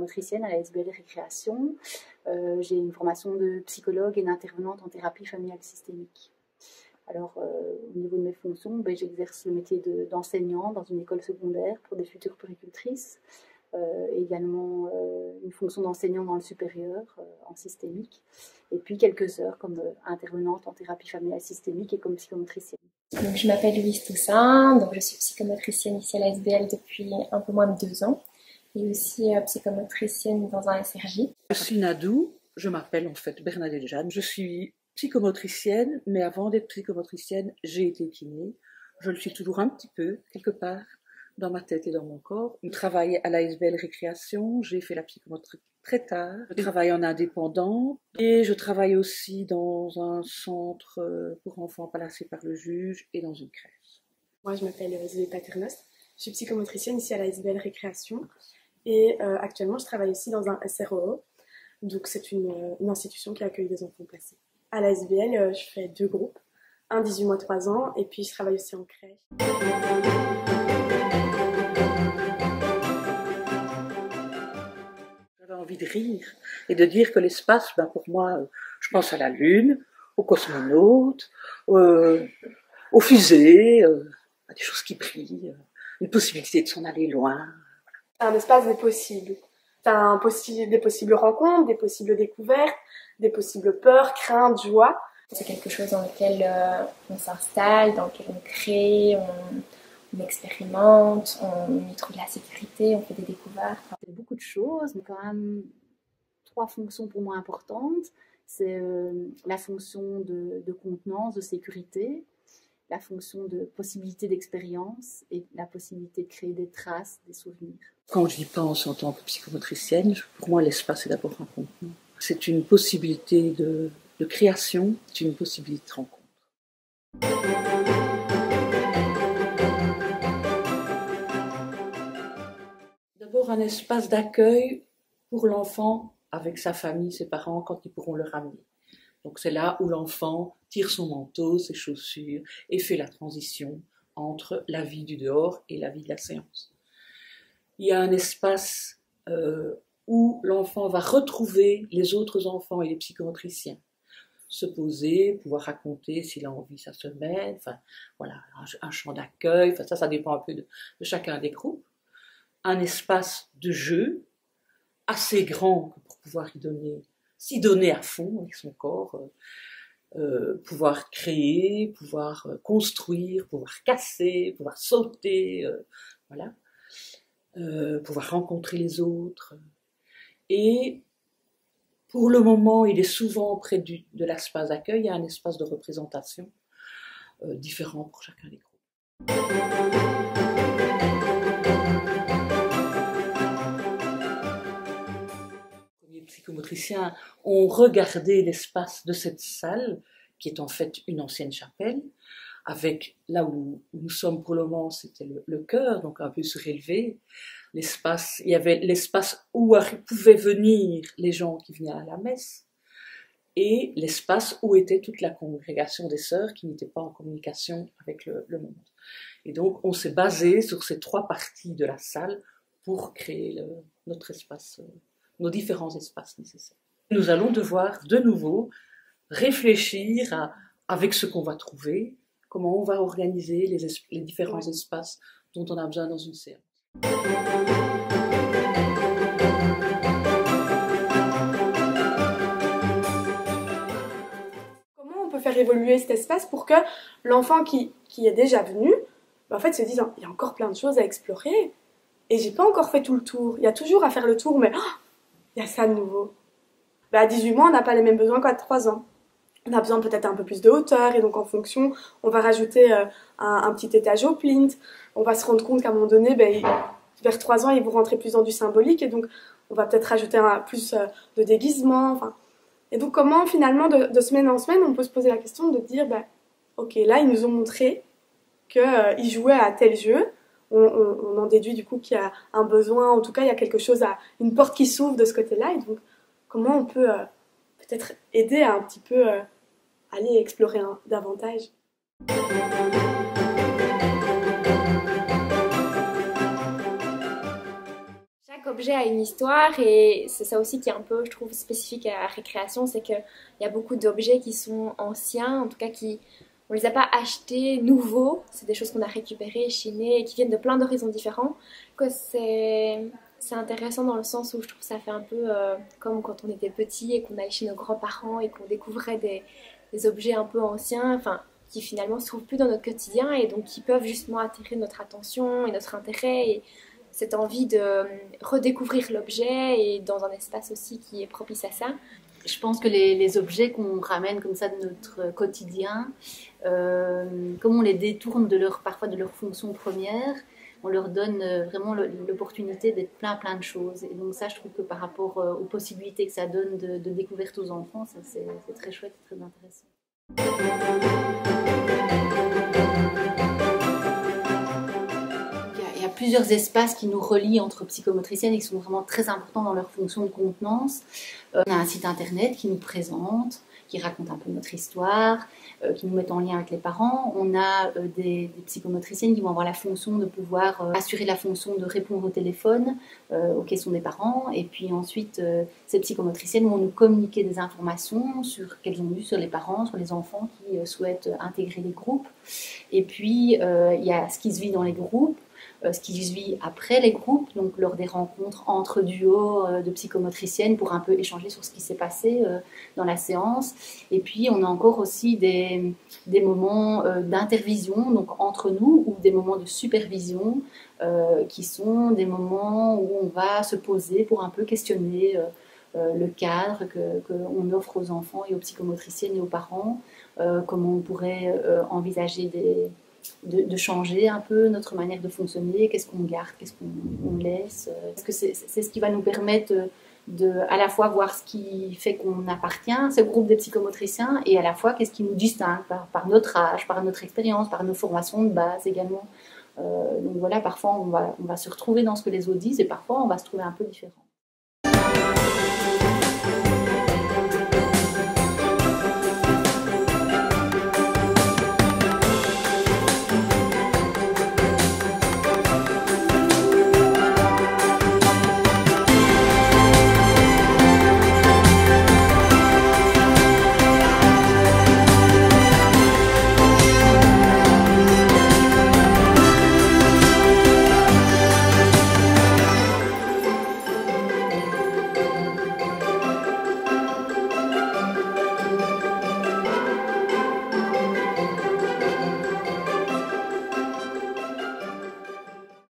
psychomotricienne à la SBL Récréation. J'ai une formation de psychologue et d'intervenante en thérapie familiale systémique. Alors, au niveau de mes fonctions, j'exerce le métier d'enseignant dans une école secondaire pour des futures puéricultrices. Également une fonction d'enseignant dans le supérieur en systémique. Et puis quelques heures comme intervenante en thérapie familiale systémique et comme psychomotricienne. Donc, je m'appelle Louise Toussaint, donc je suis psychomotricienne ici à la SBL depuis un peu moins de 2 ans et aussi psychomotricienne dans un SRJ. Je suis Nadou, je m'appelle en fait Bernadette Jeanne, je suis psychomotricienne, mais avant d'être psychomotricienne, j'ai été kiné. Je le suis toujours un petit peu, quelque part, dans ma tête et dans mon corps. Je travaille à la SBL Récréation, j'ai fait la psychomotrice très tard. Je travaille en indépendant et je travaille aussi dans un centre pour enfants placés par le juge et dans une crèche. Moi, je m'appelle Zoé Paternos, je suis psychomotricienne ici à la SBL Récréation et actuellement, je travaille aussi dans un SRO. Donc, c'est une institution qui accueille des enfants placés. À la SBL, je fais 2 groupes, un 18 mois 3 ans et puis je travaille aussi en crèche. J'avais envie de rire et de dire que l'espace, pour moi, je pense à la Lune, aux cosmonautes, aux fusées, à des choses qui brillent, une possibilité de s'en aller loin. C'est un espace des possibles. T'as des possibles rencontres, des possibles découvertes, des possibles peurs, craintes, joies. C'est quelque chose dans lequel on s'installe, dans lequel on crée, on expérimente, on y trouve la sécurité, on fait des découvertes. C'est beaucoup de choses, mais quand même 3 fonctions pour moi importantes. C'est la fonction de contenance, de sécurité, la fonction de possibilité d'expérience et la possibilité de créer des traces, des souvenirs. Quand j'y pense en tant que psychomotricienne, pour moi l'espace est d'abord un contenant. C'est une possibilité de création, c'est une possibilité de rencontre. D'abord un espace d'accueil pour l'enfant avec sa famille, ses parents, quand ils pourront le ramener. Donc c'est là où l'enfant tire son manteau, ses chaussures et fait la transition entre la vie du dehors et la vie de la séance. Il y a un espace où l'enfant va retrouver les autres enfants et les psychomotriciens, se poser, pouvoir raconter s'il a envie sa semaine, enfin voilà, un champ d'accueil, enfin ça dépend un peu de chacun des groupes. Un espace de jeu assez grand pour pouvoir s'y donner à fond avec son corps, pouvoir créer, pouvoir construire, pouvoir casser, pouvoir sauter, voilà. Pouvoir rencontrer les autres. Et pour le moment, il est souvent près de l'espace d'accueil, il y a un espace de représentation différent pour chacun des groupes. Les psychomotriciens ont regardé l'espace de cette salle, qui est en fait une ancienne chapelle, avec là où nous sommes pour le moment, c'était le chœur, donc un peu surélevé. L'espace, il y avait l'espace où pouvaient venir les gens qui venaient à la messe, et l'espace où était toute la congrégation des sœurs qui n'étaient pas en communication avec le monde. Et donc on s'est basé sur ces 3 parties de la salle pour créer notre espace, nos différents espaces nécessaires. Nous allons devoir de nouveau réfléchir avec ce qu'on va trouver, comment on va organiser les différents espaces dont on a besoin dans une séance. Comment on peut faire évoluer cet espace pour que l'enfant qui est déjà venu, en fait, se dise il y a encore plein de choses à explorer et j'ai pas encore fait tout le tour. Il y a toujours à faire le tour, mais il y a ça de nouveau. À 18 mois, on n'a pas les mêmes besoins qu'à 3 ans. On a besoin peut-être un peu plus de hauteur et donc en fonction, on va rajouter un petit étage au plinth. On va se rendre compte qu'à un moment donné, vers 3 ans, ils vont rentrer plus dans du symbolique et donc on va peut-être rajouter plus de déguisement. Enfin. Et donc comment finalement, de semaine en semaine, on peut se poser la question de dire, ok, là ils nous ont montré qu'ils jouaient à tel jeu. On en déduit du coup qu'il y a un besoin, en tout cas il y a quelque chose, une porte qui s'ouvre de ce côté-là. Et donc comment on peut peut-être aider à un petit peu aller explorer davantage. Chaque Chaque objet a une histoire et c'est ça aussi qui est un peu, je trouve, spécifique à la récréation, c'est qu'il y a beaucoup d'objets qui sont anciens, en tout cas on les a pas achetés nouveaux, c'est des choses qu'on a récupérées, chinées et qui viennent de plein d'horizons différents. C'est intéressant dans le sens où je trouve que ça fait un peu comme quand on était petit et qu'on allait chez nos grands-parents et qu'on découvrait des objets un peu anciens, enfin, qui finalement se trouvent plus dans notre quotidien et donc qui peuvent justement attirer notre attention et notre intérêt et cette envie de redécouvrir l'objet et dans un espace aussi qui est propice à ça. Je pense que les objets qu'on ramène comme ça de notre quotidien, comme on les détourne parfois de leur fonction première, on leur donne vraiment l'opportunité d'être plein de choses. Et donc ça, je trouve que par rapport aux possibilités que ça donne de découverte aux enfants, c'est très chouette et très intéressant. Il y a plusieurs espaces qui nous relient entre psychomotriciennes et qui sont vraiment très importants dans leur fonction de contenance. On a un site internet qui nous présente, qui raconte un peu notre histoire, qui nous met en lien avec les parents. On a des psychomotriciennes qui vont avoir la fonction de pouvoir assurer la fonction de répondre au téléphone aux questions des parents. Et puis ensuite, ces psychomotriciennes vont nous communiquer des informations qu'elles ont eues sur les parents, sur les enfants qui souhaitent intégrer les groupes. Et puis, il y a ce qui se vit dans les groupes, ce qui se vit après les groupes, donc lors des rencontres entre duos de psychomotriciennes pour un peu échanger sur ce qui s'est passé dans la séance. Et puis on a encore aussi des moments d'intervision, donc entre nous, ou des moments de supervision qui sont des moments où on va se poser pour un peu questionner le cadre qu'on offre aux enfants et aux psychomotriciennes et aux parents, comment on pourrait envisager de changer un peu notre manière de fonctionner, qu'est-ce qu'on garde, qu'est-ce qu'on laisse. Parce que c'est ce qui va nous permettre de à la fois voir ce qui fait qu'on appartient à ce groupe des psychomotriciens et à la fois qu'est-ce qui nous distingue par notre âge, par notre expérience, par nos formations de base également. Donc voilà, parfois on va se retrouver dans ce que les autres disent et parfois on va se trouver un peu différent.